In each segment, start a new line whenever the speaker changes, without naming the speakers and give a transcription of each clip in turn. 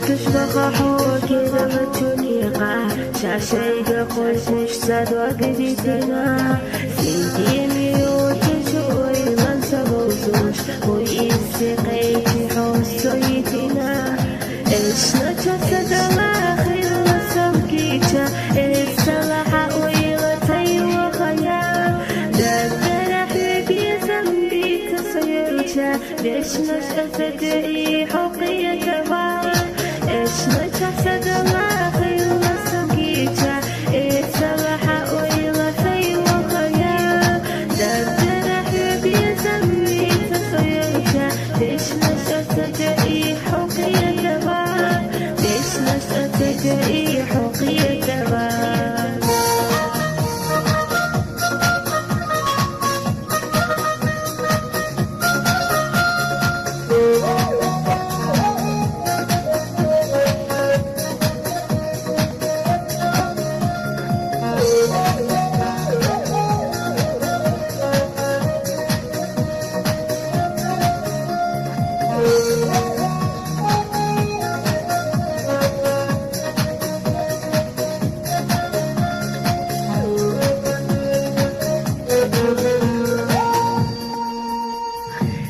تشبخ حوكي لغتشنيقة شاشيقة قوس مش زاد وقديتنا سيديني وتشوي من سبوزوش ويسي قيتي حوصيتنا إيش نجسد الآخر وسمكيتا السلحة ويغتي وخيال دبر حبي زنبي تصيرتا ليش نشأتك إي حقية بار إيش نجسد الآخر وسمكيتا السلحة ويغتي وخيال دبر حبي زنبي تصيرتا ليش نشأتك إي حقية بار ليش نشأتك إي حقية بار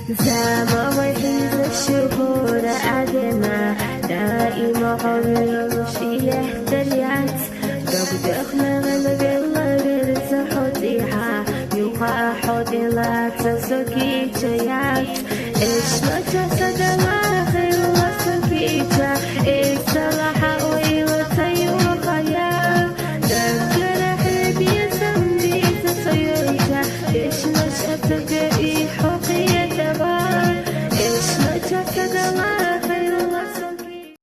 زمان وحيد الشهور أعدنا دائما حول مشي يحتليات دخلنا غلب الله غير حطيحة يوقع حوضي لا تسكي جيات إيش ما جسد الآخر وسكيتا إيش صلاحة ويوتي وخيال دكر حبي زنبي تسيرتا إيش نشأتك